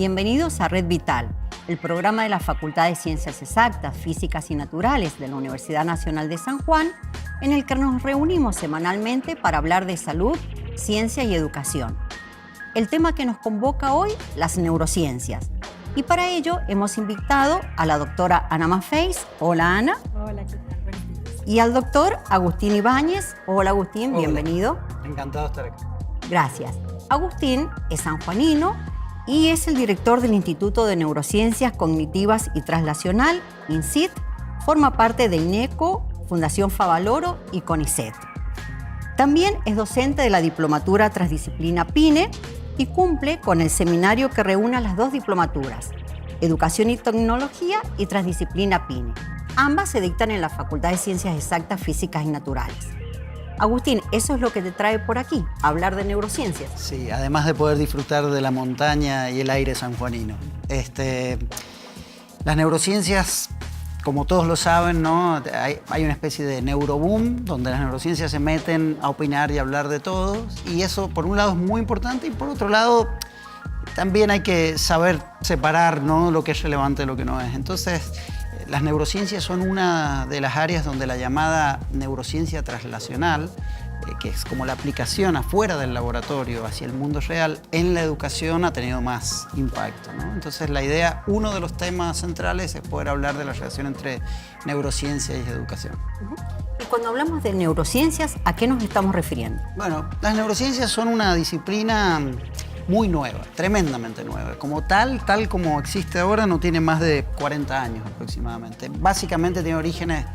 Bienvenidos a Red Vital, el programa de la Facultad de Ciencias Exactas, Físicas y Naturales de la Universidad Nacional de San Juan, en el que nos reunimos semanalmente para hablar de salud, ciencia y educación. El tema que nos convoca hoy, las neurociencias. Y para ello hemos invitado a la doctora Ana Maffeis. Hola, Ana. Hola, ¿qué tal? Y al doctor Agustín Ibáñez. Hola, Agustín, Hola. Bienvenido. Encantado de estar aquí. Gracias. Agustín es sanjuanino y es el director del Instituto de Neurociencias Cognitivas y Translacional, INCIT. Forma parte de INECO, Fundación Favaloro y CONICET. También es docente de la Diplomatura Transdisciplina PINE y cumple con el seminario que reúne las dos diplomaturas, Educación y Tecnología y Transdisciplina PINE. Ambas se dictan en la Facultad de Ciencias Exactas, Físicas y Naturales. Agustín, eso es lo que te trae por aquí, hablar de neurociencias. Sí, además de poder disfrutar de la montaña y el aire sanjuanino. Las neurociencias, como todos lo saben, ¿no? Hay una especie de neuroboom donde las neurociencias se meten a opinar y hablar de todo. Y eso, por un lado, es muy importante y por otro lado, también hay que saber separar, ¿no?, lo que es relevante de lo que no es. Entonces, las neurociencias son una de las áreas donde la llamada neurociencia translacional, que es como la aplicación afuera del laboratorio hacia el mundo real, en la educación ha tenido más impacto, ¿no? Entonces la idea, uno de los temas centrales es poder hablar de la relación entre neurociencia y educación. Y cuando hablamos de neurociencias, ¿a qué nos estamos refiriendo? Bueno, las neurociencias son una disciplina muy nueva, tremendamente nueva. Como tal como existe ahora, no tiene más de 40 años aproximadamente. Básicamente tiene orígenes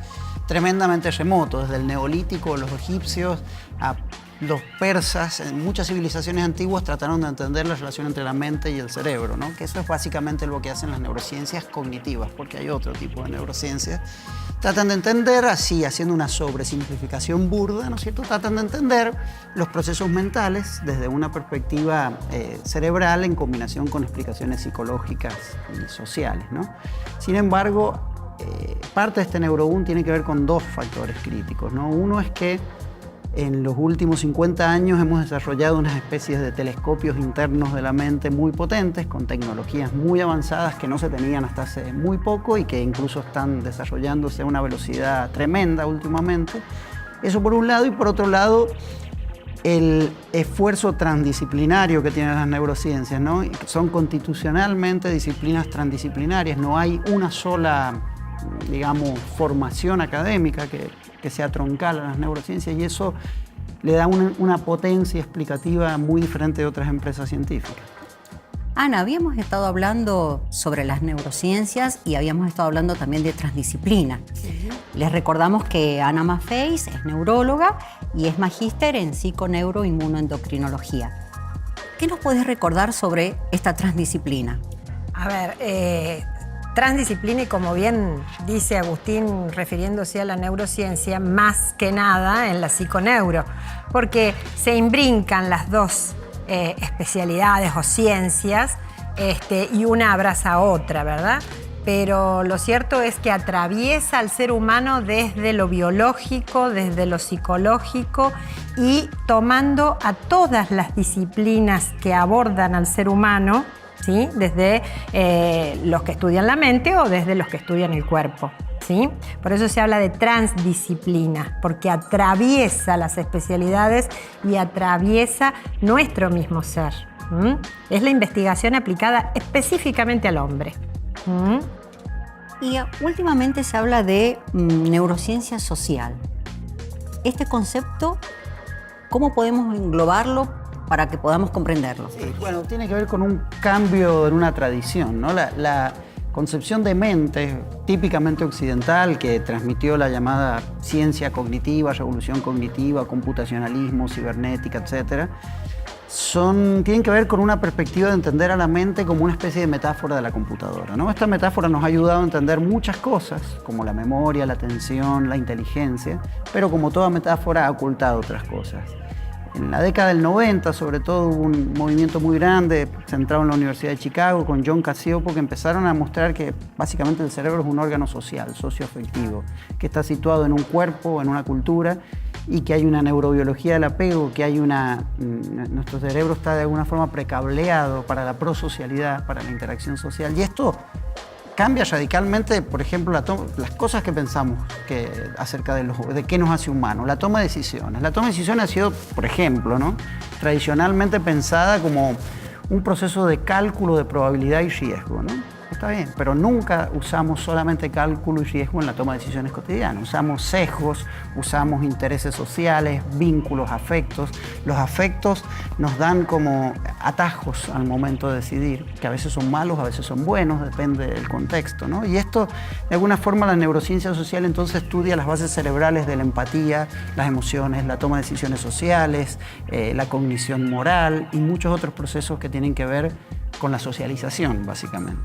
tremendamente remotos, desde el neolítico, los egipcios, a los persas. En muchas civilizaciones antiguas trataron de entender la relación entre la mente y el cerebro, ¿no? Que eso es básicamente lo que hacen las neurociencias cognitivas, porque hay otro tipo de neurociencias. Tratan de entender, así, haciendo una sobresimplificación burda, ¿no es cierto? Tratan de entender los procesos mentales desde una perspectiva cerebral en combinación con explicaciones psicológicas y sociales, ¿no? Sin embargo, parte de este neuroboom tiene que ver con dos factores críticos, ¿no? Uno es que en los últimos 50 años hemos desarrollado unas especies de telescopios internos de la mente muy potentes, con tecnologías muy avanzadas que no se tenían hasta hace muy poco y que incluso están desarrollándose a una velocidad tremenda últimamente. Eso por un lado, y por otro lado, el esfuerzo transdisciplinario que tienen las neurociencias, ¿no? Son constitucionalmente disciplinas transdisciplinarias, no hay una sola, digamos, formación académica que sea troncal a las neurociencias, y eso le da una potencia explicativa muy diferente de otras empresas científicas. Ana, habíamos estado hablando sobre las neurociencias y habíamos estado hablando también de transdisciplina. Sí. Les recordamos que Ana Maffeis es neuróloga y es magíster en psiconeuroinmunoendocrinología. ¿Qué nos puedes recordar sobre esta transdisciplina? A ver, transdisciplina, y como bien dice Agustín refiriéndose a la neurociencia, más que nada en la psiconeuro, porque se imbrincan las dos especialidades o ciencias y una abraza a otra, ¿verdad? Pero lo cierto es que atraviesa al ser humano desde lo biológico, desde lo psicológico, y tomando a todas las disciplinas que abordan al ser humano, ¿sí? Desde los que estudian la mente o desde los que estudian el cuerpo, ¿sí? Por eso se habla de transdisciplina, porque atraviesa las especialidades y atraviesa nuestro mismo ser. Es la investigación aplicada específicamente al hombre. Y últimamente se habla de neurociencia social. Este concepto, ¿cómo podemos englobarlo para que podamos comprenderlo? Sí, bueno, tiene que ver con un cambio en una tradición, ¿no? La concepción de mente típicamente occidental, que transmitió la llamada ciencia cognitiva, revolución cognitiva, computacionalismo, cibernética, etc., tienen que ver con una perspectiva de entender a la mente como una especie de metáfora de la computadora, ¿no? Esta metáfora nos ha ayudado a entender muchas cosas, como la memoria, la atención, la inteligencia, pero como toda metáfora ha ocultado otras cosas. En la década del 90, sobre todo, hubo un movimiento muy grande centrado en la Universidad de Chicago con John Cacioppo, que empezaron a mostrar que básicamente el cerebro es un órgano social, socioafectivo, que está situado en un cuerpo, en una cultura, y que hay una neurobiología del apego, que hay nuestro cerebro está de alguna forma precableado para la prosocialidad, para la interacción social. Y esto cambia radicalmente, por ejemplo, las cosas que pensamos acerca de qué nos hace humanos. La toma de decisiones. La toma de decisiones ha sido, por ejemplo, ¿no?, tradicionalmente pensada como un proceso de cálculo de probabilidad y riesgo, ¿no? Está bien, pero nunca usamos solamente cálculo y riesgo en la toma de decisiones cotidianas. Usamos sesgos, usamos intereses sociales, vínculos, afectos. Los afectos nos dan como atajos al momento de decidir, que a veces son malos, a veces son buenos, depende del contexto, ¿no? Y esto, de alguna forma, la neurociencia social entonces estudia las bases cerebrales de la empatía, las emociones, la toma de decisiones sociales, la cognición moral y muchos otros procesos que tienen que ver con la socialización, básicamente.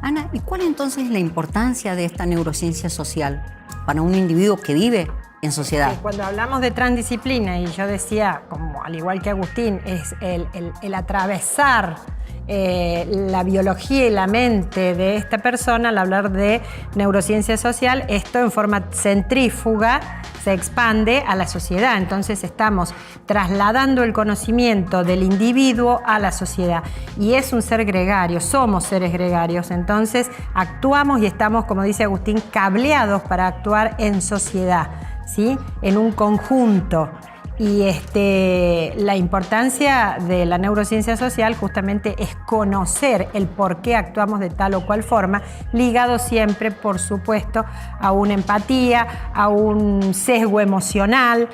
Ana, ¿y cuál entonces es la importancia de esta neurociencia social para un individuo que vive en sociedad? Cuando hablamos de transdisciplina, y yo decía, como al igual que Agustín, es el atravesar la biología y la mente de esta persona, al hablar de neurociencia social, esto en forma centrífuga se expande a la sociedad. Entonces estamos trasladando el conocimiento del individuo a la sociedad. Y es un ser gregario, somos seres gregarios. Entonces actuamos y estamos, como dice Agustín, cableados para actuar en sociedad, ¿sí?, en un conjunto. Y la importancia de la neurociencia social justamente es conocer el por qué actuamos de tal o cual forma, ligado siempre, por supuesto, a una empatía, a un sesgo emocional.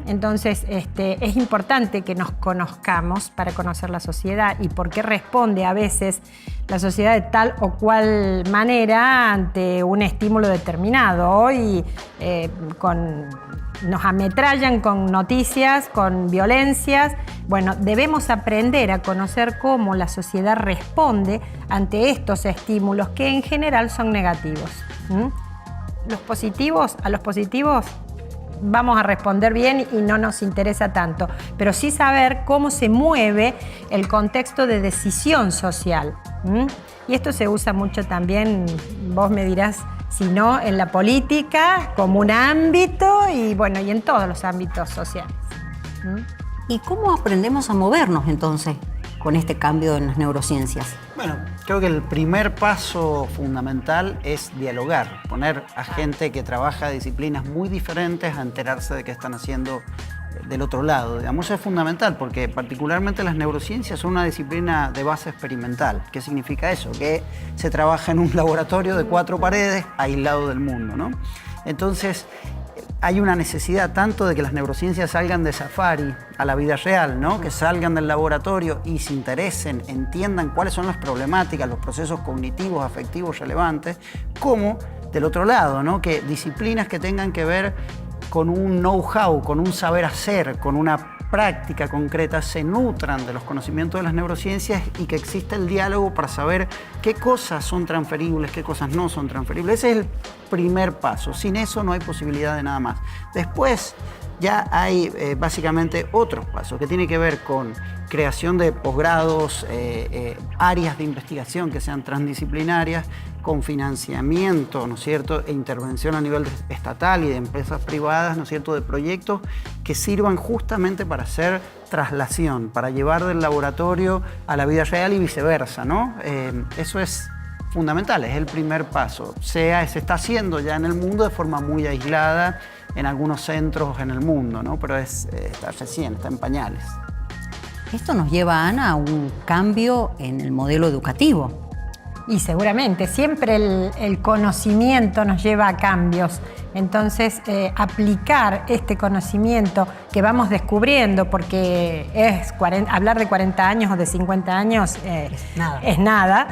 Entonces, es importante que nos conozcamos para conocer la sociedad y por qué responde a veces la sociedad de tal o cual manera ante un estímulo determinado. Hoy nos ametrallan con noticias, con violencias. Bueno, debemos aprender a conocer cómo la sociedad responde ante estos estímulos que en general son negativos. A los positivos vamos a responder bien y no nos interesa tanto, pero sí saber cómo se mueve el contexto de decisión social. Y esto se usa mucho también, vos me dirás, sino en la política como un ámbito y en todos los ámbitos sociales. ¿Y cómo aprendemos a movernos entonces con este cambio en las neurociencias? Bueno, creo que el primer paso fundamental es dialogar, poner a gente que trabaja disciplinas muy diferentes a enterarse de qué están haciendo del otro lado. Digamos, eso es fundamental porque particularmente las neurociencias son una disciplina de base experimental. ¿Qué significa eso? Que se trabaja en un laboratorio de 4 paredes aislado del mundo, ¿no? Entonces, hay una necesidad tanto de que las neurociencias salgan de safari a la vida real, ¿no?, que salgan del laboratorio y se interesen, entiendan cuáles son las problemáticas, los procesos cognitivos, afectivos relevantes, como del otro lado, ¿no?, que disciplinas que tengan que ver con un know-how, con un saber hacer, con una práctica concreta, se nutran de los conocimientos de las neurociencias y que exista el diálogo para saber qué cosas son transferibles, qué cosas no son transferibles. Ese es el primer paso. Sin eso no hay posibilidad de nada más. Después ya hay básicamente otros pasos que tienen que ver con creación de posgrados, áreas de investigación que sean transdisciplinarias, con financiamiento, ¿no es cierto?, e intervención a nivel estatal y de empresas privadas, ¿no es cierto?, de proyectos que sirvan justamente para hacer traslación, para llevar del laboratorio a la vida real y viceversa, ¿no? Eso es fundamental, es el primer paso. Se está haciendo ya en el mundo de forma muy aislada en algunos centros en el mundo, ¿no?, pero está recién, está en pañales. Esto nos lleva, Ana, a un cambio en el modelo educativo. Y seguramente, siempre el conocimiento nos lleva a cambios. Entonces, aplicar este conocimiento que vamos descubriendo, porque hablar de 40 años o de 50 años es nada.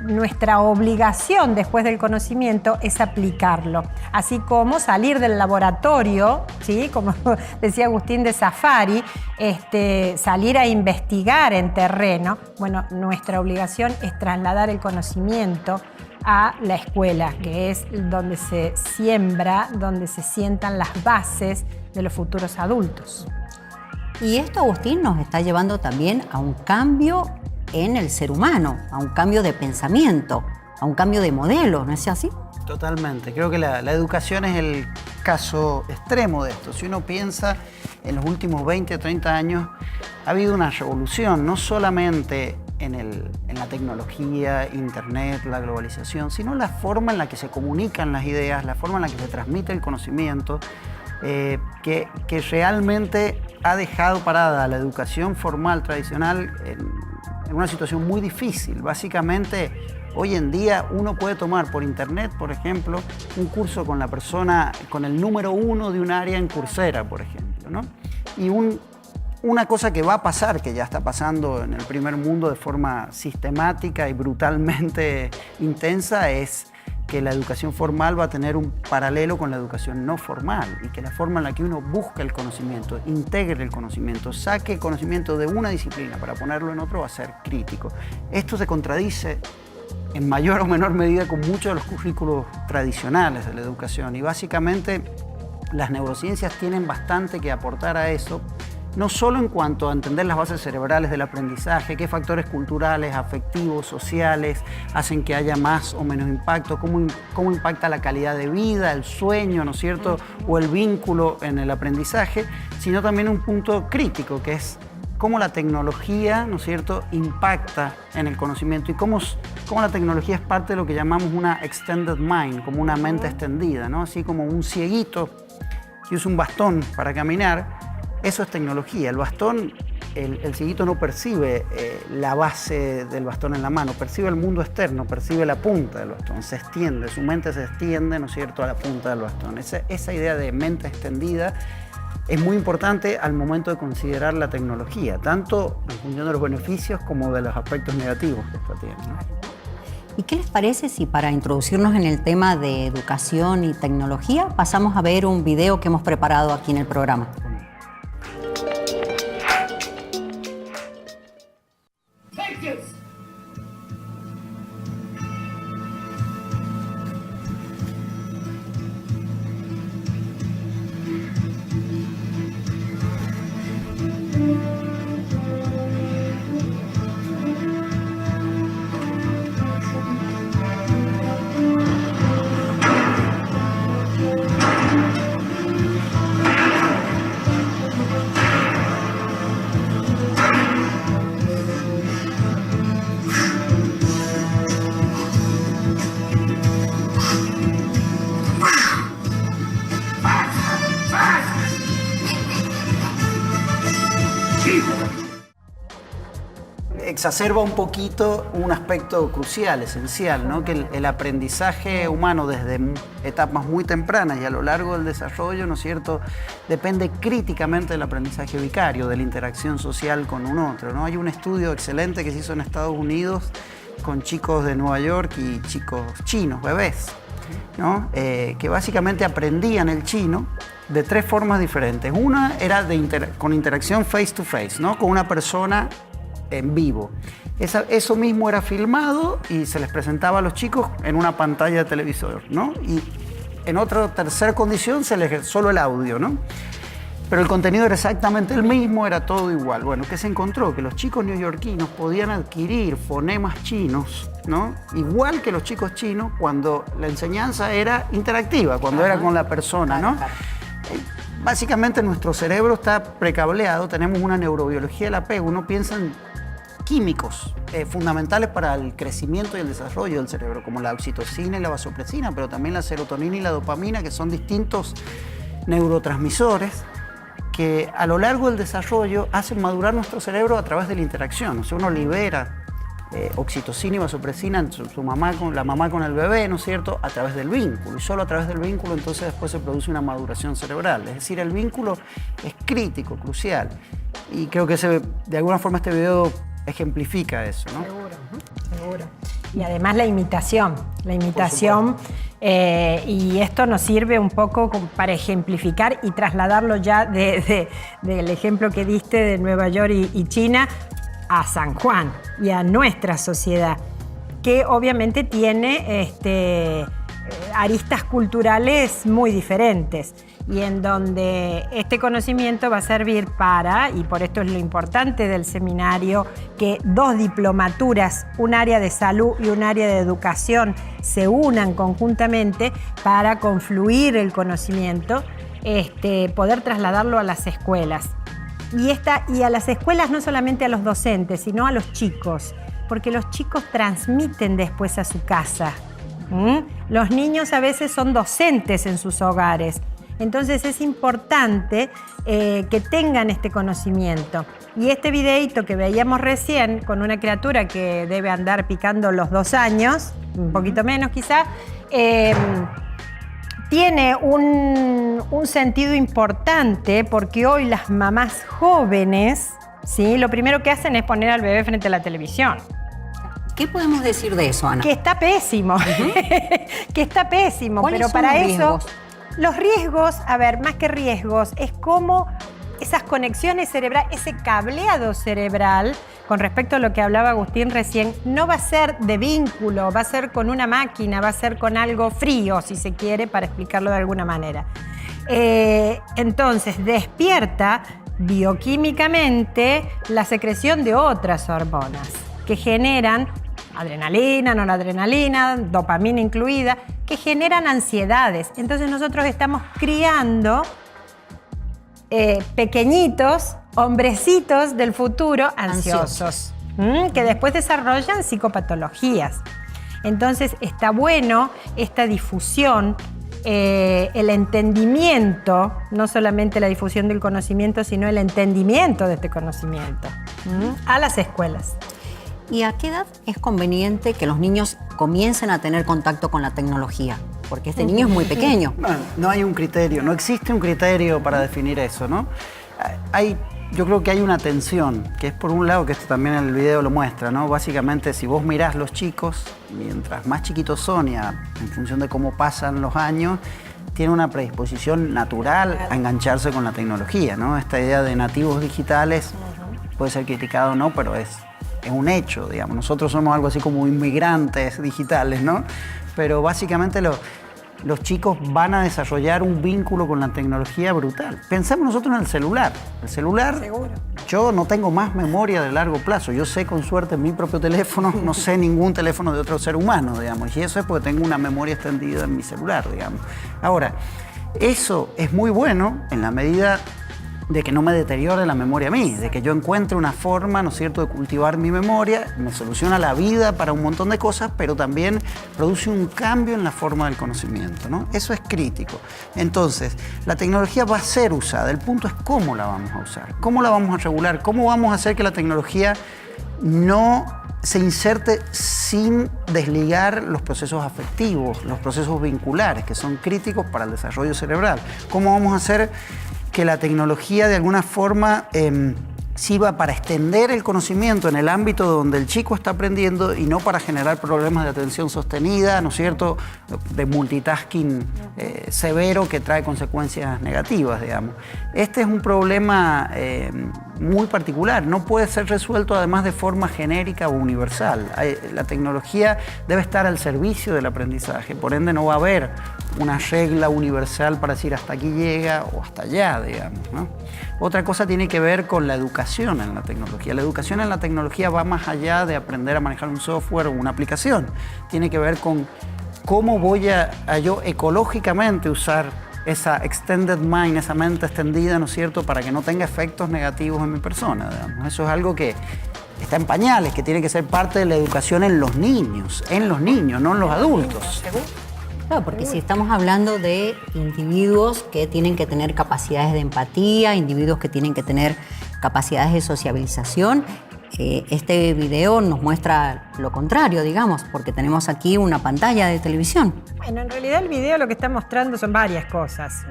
Nuestra obligación después del conocimiento es aplicarlo. Así como salir del laboratorio, ¿sí?, como decía Agustín, de safari, salir a investigar en terreno. Bueno, nuestra obligación es trasladar el conocimiento a la escuela, que es donde se siembra, donde se sientan las bases de los futuros adultos. Y esto, Agustín, nos está llevando también a un cambio en el ser humano, a un cambio de pensamiento. a un cambio de modelo, ¿no es así? Totalmente. Creo que la educación es el caso extremo de esto. Si uno piensa en los últimos 20 o 30 años, ha habido una revolución, no solamente en la tecnología, Internet, la globalización, sino la forma en la que se comunican las ideas, la forma en la que se transmite el conocimiento, que realmente ha dejado parada la educación formal tradicional en una situación muy difícil. Básicamente, hoy en día uno puede tomar por internet, por ejemplo, un curso con la persona, con el número 1 de un área en Coursera, por ejemplo, ¿no? Y una cosa que va a pasar, que ya está pasando en el primer mundo de forma sistemática y brutalmente intensa, es que la educación formal va a tener un paralelo con la educación no formal y que la forma en la que uno busca el conocimiento, integre el conocimiento, saque el conocimiento de una disciplina para ponerlo en otro va a ser crítico. Esto se contradice en mayor o menor medida con muchos de los currículos tradicionales de la educación y básicamente las neurociencias tienen bastante que aportar a eso, no solo en cuanto a entender las bases cerebrales del aprendizaje, qué factores culturales, afectivos, sociales hacen que haya más o menos impacto, cómo impacta la calidad de vida, el sueño, ¿no es cierto?, o el vínculo en el aprendizaje, sino también un punto crítico, que es cómo la tecnología, ¿no es cierto?, impacta en el conocimiento y cómo la tecnología es parte de lo que llamamos una extended mind, como una mente extendida, ¿no? Así como un cieguito que usa un bastón para caminar. Eso es tecnología. El bastón, el cieguito no percibe la base del bastón en la mano, percibe el mundo externo, percibe la punta del bastón, se extiende, su mente se extiende, ¿no es cierto?, a la punta del bastón. Esa idea de mente extendida es muy importante al momento de considerar la tecnología, tanto en función de los beneficios como de los aspectos negativos que esta tiene, ¿no? ¿Y qué les parece si para introducirnos en el tema de educación y tecnología pasamos a ver un video que hemos preparado aquí en el programa? Exacerba un poquito un aspecto crucial, esencial, ¿no? Que el aprendizaje humano desde etapas muy tempranas y a lo largo del desarrollo, ¿no es cierto?, depende críticamente del aprendizaje vicario, de la interacción social con un otro, ¿no? Hay un estudio excelente que se hizo en Estados Unidos con chicos de Nueva York y chicos chinos, bebés, ¿no? Que básicamente aprendían el chino de 3 formas diferentes. Una era con interacción face to face, ¿no?, con una persona en vivo. Eso mismo era filmado y se les presentaba a los chicos en una pantalla de televisor, ¿no? Y en otra tercera condición solo el audio, ¿no? Pero el contenido era exactamente el mismo, era todo igual. Bueno, ¿qué se encontró? Que los chicos neoyorquinos podían adquirir fonemas chinos, ¿no?, igual que los chicos chinos cuando la enseñanza era interactiva, cuando era con la persona, ¿no? Básicamente nuestro cerebro está precableado, tenemos una neurobiología del apego, uno piensa en químicos fundamentales para el crecimiento y el desarrollo del cerebro, como la oxitocina y la vasopresina, pero también la serotonina y la dopamina, que son distintos neurotransmisores que a lo largo del desarrollo hacen madurar nuestro cerebro a través de la interacción. O sea, uno libera oxitocina y vasopresina en la mamá con el bebé, ¿no es cierto?, a través del vínculo. Y solo a través del vínculo entonces después se produce una maduración cerebral. Es decir, el vínculo es crítico, crucial. Y creo que de alguna forma este video ejemplifica eso, ¿no? Seguro. Y además la imitación, y esto nos sirve un poco para ejemplificar y trasladarlo ya del ejemplo que diste de Nueva York y China a San Juan y a nuestra sociedad, que obviamente tiene aristas culturales muy diferentes y en donde este conocimiento va a servir para, y por esto es lo importante del seminario, que 2 diplomaturas, un área de salud y un área de educación, se unan conjuntamente para confluir el conocimiento, poder trasladarlo a las escuelas. Y a las escuelas no solamente a los docentes, sino a los chicos, porque los chicos transmiten después a su casa. Los niños a veces son docentes en sus hogares, entonces es importante que tengan este conocimiento. Y este videíto que veíamos recién con una criatura que debe andar picando los 2 años, un poquito menos quizá, tiene un sentido importante porque hoy las mamás jóvenes, ¿sí?, lo primero que hacen es poner al bebé frente a la televisión. ¿Qué podemos decir de eso, Ana? Que está pésimo, que está pésimo, pero para eso los riesgos, a ver, más que riesgos, es como esas conexiones cerebrales, ese cableado cerebral, con respecto a lo que hablaba Agustín recién, no va a ser de vínculo, va a ser con una máquina, va a ser con algo frío, si se quiere, para explicarlo de alguna manera. Entonces, despierta bioquímicamente la secreción de otras hormonas que generan adrenalina, noradrenalina, dopamina incluida, que generan ansiedades. Entonces nosotros estamos criando pequeñitos, hombrecitos del futuro ansiosos. Que después desarrollan psicopatologías. Entonces está bueno esta difusión, el entendimiento, no solamente la difusión del conocimiento, sino el entendimiento de este conocimiento a las escuelas. ¿Y a qué edad es conveniente que los niños comiencen a tener contacto con la tecnología? Porque este niño es muy pequeño. No hay un criterio, no existe un criterio para definir eso, ¿no? Yo creo que hay una tensión, que es por un lado, que esto también en el video lo muestra, ¿no? Básicamente, si vos mirás los chicos, mientras más chiquitos son y en función de cómo pasan los años, tienen una predisposición natural a engancharse con la tecnología, ¿no? Esta idea de nativos digitales puede ser criticado o no, pero es un hecho, digamos. Nosotros somos algo así como inmigrantes digitales, ¿no? Pero básicamente los chicos van a desarrollar un vínculo con la tecnología brutal. Pensemos nosotros en el celular. El celular, seguro. Yo no tengo más memoria de largo plazo. Yo sé con suerte mi propio teléfono, no sé ningún teléfono de otro ser humano, digamos. Y eso es porque tengo una memoria extendida en mi celular, digamos. Ahora, eso es muy bueno en la medida de que no me deteriore la memoria a mí, de que yo encuentre una forma, ¿no es cierto?, de cultivar mi memoria, me soluciona la vida para un montón de cosas, pero también produce un cambio en la forma del conocimiento, ¿no? Eso es crítico. Entonces, la tecnología va a ser usada, el punto es cómo la vamos a usar, cómo la vamos a regular, cómo vamos a hacer que la tecnología no se inserte sin desligar los procesos afectivos, los procesos vinculares, que son críticos para el desarrollo cerebral. ¿Cómo vamos a hacer que la tecnología de alguna forma sirva para extender el conocimiento en el ámbito donde el chico está aprendiendo y no para generar problemas de atención sostenida, ¿no es cierto?, de multitasking severo que trae consecuencias negativas, digamos. Este es un problema muy particular, no puede ser resuelto además de forma genérica o universal. La tecnología debe estar al servicio del aprendizaje, por ende no va a haber una regla universal para decir hasta aquí llega o hasta allá, digamos, ¿no? Otra cosa tiene que ver con la educación en la tecnología. La educación en la tecnología va más allá de aprender a manejar un software o una aplicación. Tiene que ver con cómo voy a yo ecológicamente usar esa extended mind, esa mente extendida, ¿no es cierto?, para que no tenga efectos negativos en mi persona, digamos. Eso es algo que está en pañales, que tiene que ser parte de la educación en los niños, no en los adultos. Claro, porque si estamos hablando de individuos que tienen que tener capacidades de empatía, individuos que tienen que tener capacidades de sociabilización, este video nos muestra lo contrario, digamos, porque tenemos aquí una pantalla de televisión. Bueno, en realidad el video lo que está mostrando son varias cosas.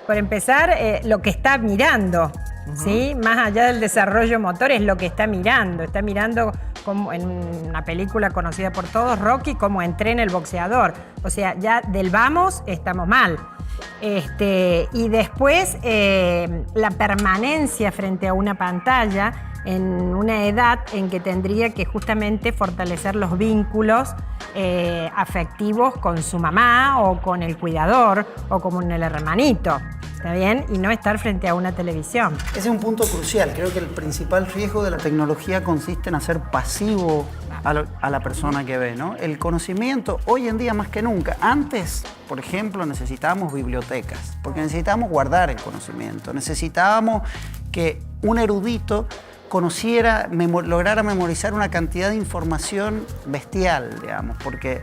Por empezar, lo que está mirando, ¿sí? Más allá del desarrollo motor, es lo que está mirando. Está mirando, como en una película conocida por todos, Rocky, cómo entrena el boxeador. O sea, ya del vamos estamos mal. Y después la permanencia frente a una pantalla en una edad en que tendría que justamente fortalecer los vínculos afectivos con su mamá o con el cuidador o con el hermanito, ¿está bien? Y no estar frente a una televisión. Ese es un punto crucial. Creo que el principal riesgo de la tecnología consiste en hacer pasivo a la persona que ve, ¿no? El conocimiento, hoy en día más que nunca. Antes, por ejemplo, necesitábamos bibliotecas, porque necesitábamos guardar el conocimiento. Necesitábamos que un erudito conociera, lograra memorizar una cantidad de información bestial, digamos, porque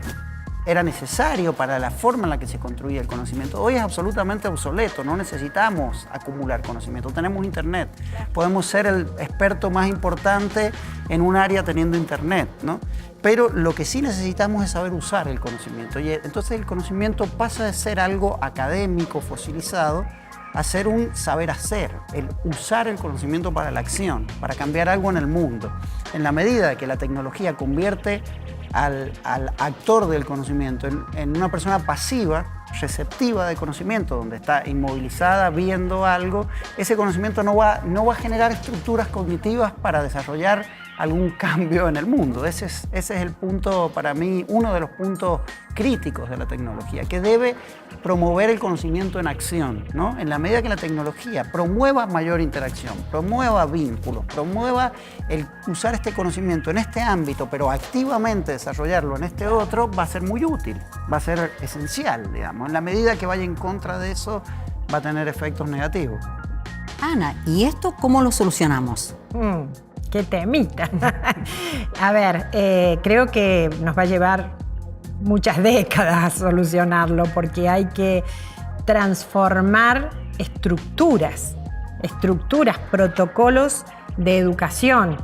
era necesario para la forma en la que se construía el conocimiento. Hoy es absolutamente obsoleto, no necesitamos acumular conocimiento, tenemos internet. Podemos ser el experto más importante en un área teniendo internet, ¿no? Pero lo que sí necesitamos es saber usar el conocimiento. Y entonces el conocimiento pasa de ser algo académico, fosilizado, a ser un saber hacer, el usar el conocimiento para la acción, para cambiar algo en el mundo. En la medida que la tecnología convierte al actor del conocimiento en una persona pasiva, receptiva de conocimiento, donde está inmovilizada viendo algo, ese conocimiento no va a generar estructuras cognitivas para desarrollar algún cambio en el mundo. Ese es el punto, para mí, uno de los puntos críticos de la tecnología, que debe promover el conocimiento en acción, ¿no? En la medida que la tecnología promueva mayor interacción, promueva vínculos, promueva el usar este conocimiento en este ámbito, pero activamente desarrollarlo en este otro, va a ser muy útil, va a ser esencial, digamos. En la medida que vaya en contra de eso, va a tener efectos negativos. Ana, ¿y esto cómo lo solucionamos? ¡Qué temita! A ver, creo que nos va a llevar muchas décadas a solucionarlo porque hay que transformar estructuras, protocolos de educación.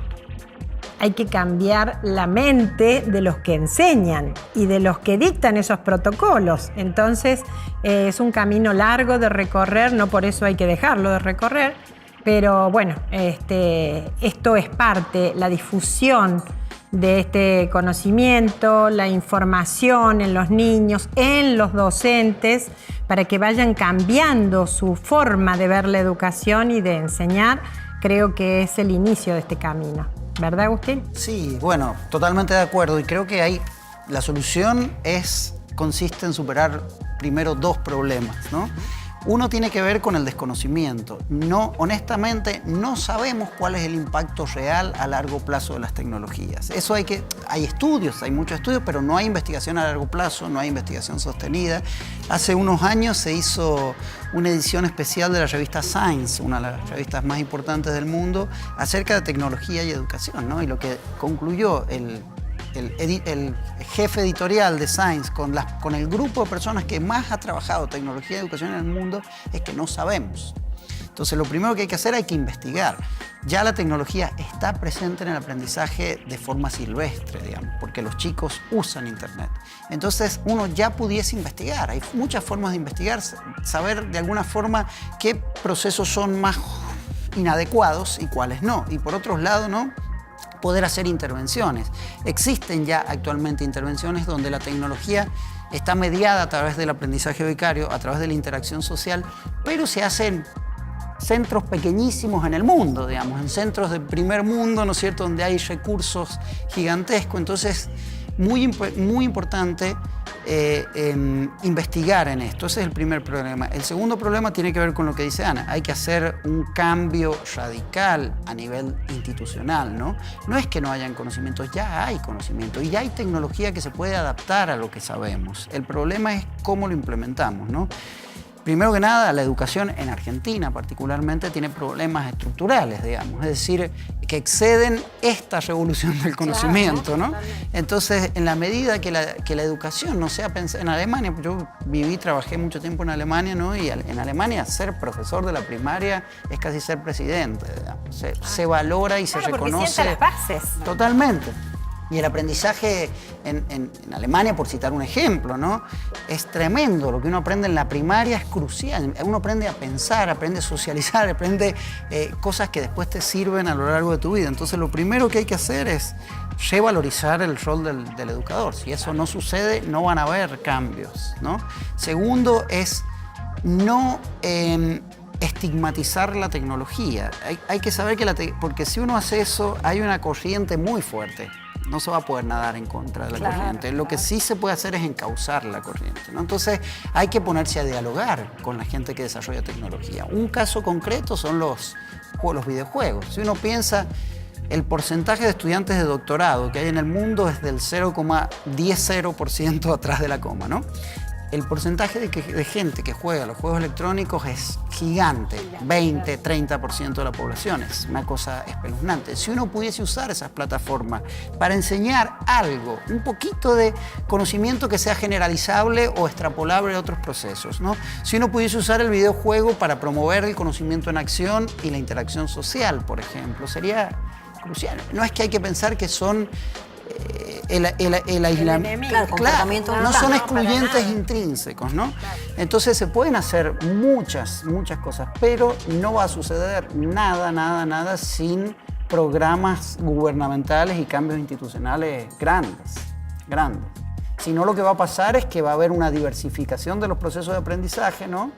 Hay que cambiar la mente de los que enseñan y de los que dictan esos protocolos. Entonces, es un camino largo de recorrer, no por eso hay que dejarlo de recorrer, pero bueno, esto es parte, la difusión de este conocimiento, la información en los niños, en los docentes, para que vayan cambiando su forma de ver la educación y de enseñar, creo que es el inicio de este camino. ¿Verdad, Agustín? Sí, bueno, totalmente de acuerdo. Y creo que la solución consiste en superar primero dos problemas, ¿no? Uno tiene que ver con el desconocimiento. Honestamente, no sabemos cuál es el impacto real a largo plazo de las tecnologías. Eso hay estudios, hay muchos estudios, pero no hay investigación a largo plazo, no hay investigación sostenida. Hace unos años se hizo una edición especial de la revista Science, una de las revistas más importantes del mundo, acerca de tecnología y educación, ¿no? Y lo que concluyó el jefe editorial de Science con el grupo de personas que más ha trabajado tecnología y educación en el mundo es que no sabemos. Entonces, lo primero que hay que hacer hay que investigar. Ya la tecnología está presente en el aprendizaje de forma silvestre, digamos, porque los chicos usan Internet. Entonces, uno ya pudiese investigar. Hay muchas formas de investigar, saber de alguna forma qué procesos son más inadecuados y cuáles no. Y por otro lado, ¿no?, poder hacer intervenciones. Existen ya actualmente intervenciones donde la tecnología está mediada a través del aprendizaje vicario, a través de la interacción social, pero se hacen centros pequeñísimos en el mundo, digamos, en centros del primer mundo, ¿no es cierto?, donde hay recursos gigantescos. Entonces, muy importante investigar en esto. Ese es el primer problema. El segundo problema tiene que ver con lo que dice Ana. Hay que hacer un cambio radical a nivel institucional, ¿no? No es que no hayan conocimientos, ya hay conocimiento y ya hay tecnología que se puede adaptar a lo que sabemos. El problema es cómo lo implementamos, ¿no? Primero que nada, la educación en Argentina particularmente tiene problemas estructurales, digamos, es decir, que exceden esta revolución del conocimiento, ¿no? Entonces, en la medida que la educación no sea pensada en Alemania, yo trabajé mucho tiempo en Alemania, ¿no? Y en Alemania ser profesor de la primaria es casi ser presidente, digamos. Se valora y se reconoce. Sienta las bases. Totalmente. Y el aprendizaje en Alemania, por citar un ejemplo, ¿no?, es tremendo. Lo que uno aprende en la primaria es crucial. Uno aprende a pensar, aprende a socializar, aprende cosas que después te sirven a lo largo de tu vida. Entonces, lo primero que hay que hacer es revalorizar el rol del educador. Si eso no sucede, no van a haber cambios, ¿no? Segundo es no estigmatizar la tecnología. Hay que saber que porque si uno hace eso, hay una corriente muy fuerte. No se va a poder nadar en contra de la corriente. Lo que sí se puede hacer es encauzar la corriente, ¿no? Entonces hay que ponerse a dialogar con la gente que desarrolla tecnología. Un caso concreto son los videojuegos. Si uno piensa, el porcentaje de estudiantes de doctorado que hay en el mundo es del 0,10% atrás de la coma, ¿no? El porcentaje de gente que juega los juegos electrónicos es gigante, 20, 30% de la población. Es una cosa espeluznante. Si uno pudiese usar esas plataformas para enseñar algo, un poquito de conocimiento que sea generalizable o extrapolable a otros procesos, ¿no? Si uno pudiese usar el videojuego para promover el conocimiento en acción y la interacción social, por ejemplo, sería crucial. No es que hay que pensar que son el aislamiento, comportamiento no son excluyentes intrínsecos, ¿no? Entonces se pueden hacer muchas cosas, pero no va a suceder nada sin programas gubernamentales y cambios institucionales grandes. Si no, lo que va a pasar es que va a haber una diversificación de los procesos de aprendizaje, ¿no?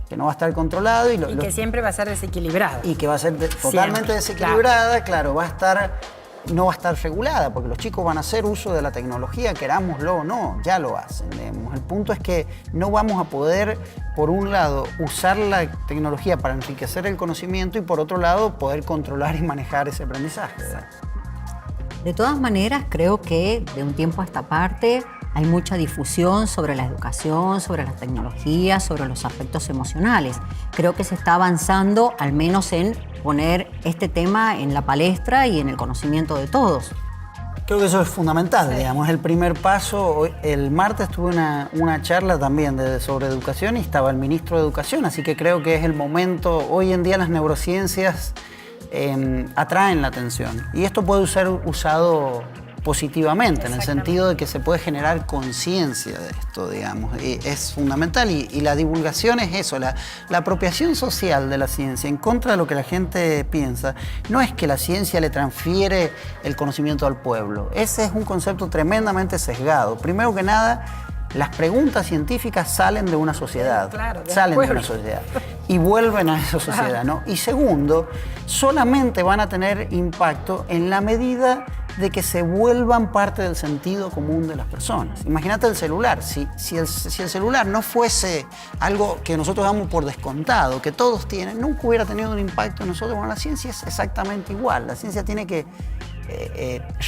Que no va a estar controlado y que siempre va a ser desequilibrado. Y que va a ser totalmente desequilibrada, claro, no va a estar regulada, porque los chicos van a hacer uso de la tecnología, querámoslo o no, ya lo hacen. Digamos. El punto es que no vamos a poder, por un lado, usar la tecnología para enriquecer el conocimiento y, por otro lado, poder controlar y manejar ese aprendizaje. De todas maneras, creo que de un tiempo a esta parte hay mucha difusión sobre la educación, sobre las tecnologías, sobre los aspectos emocionales. Creo que se está avanzando, al menos en poner este tema en la palestra y en el conocimiento de todos. Creo que eso es fundamental, digamos, el primer paso. El martes tuve una charla también sobre educación y estaba el ministro de Educación, así que creo que es el momento. Hoy en día las neurociencias atraen la atención y esto puede ser usado positivamente, en el sentido de que se puede generar conciencia de esto, digamos. Y es fundamental y la divulgación es eso, la apropiación social de la ciencia en contra de lo que la gente piensa. No es que la ciencia le transfiere el conocimiento al pueblo. Ese es un concepto tremendamente sesgado. Primero que nada, las preguntas científicas salen de una sociedad, y vuelven a esa sociedad, ¿no? Y segundo, solamente van a tener impacto en la medida de que se vuelvan parte del sentido común de las personas. Imagínate el celular. Si el celular no fuese algo que nosotros damos por descontado, que todos tienen, nunca hubiera tenido un impacto en nosotros. Bueno, la ciencia es exactamente igual. La ciencia tiene que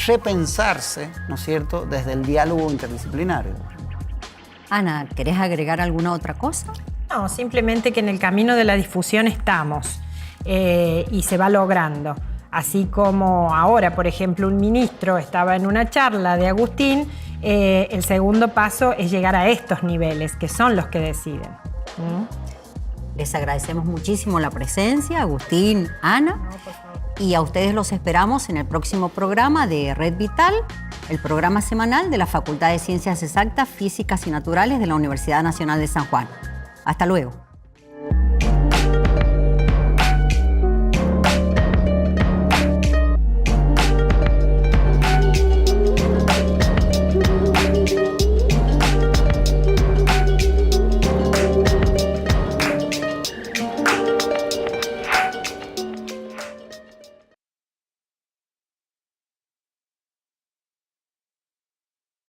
repensarse, ¿no es cierto?, desde el diálogo interdisciplinario. Ana, ¿querés agregar alguna otra cosa? No, simplemente que en el camino de la difusión estamos y se va logrando. Así como ahora, por ejemplo, un ministro estaba en una charla de Agustín, el segundo paso es llegar a estos niveles, que son los que deciden. Les agradecemos muchísimo la presencia, Agustín, Ana, y a ustedes los esperamos en el próximo programa de Red Vital, el programa semanal de la Facultad de Ciencias Exactas, Físicas y Naturales de la Universidad Nacional de San Juan. Hasta luego.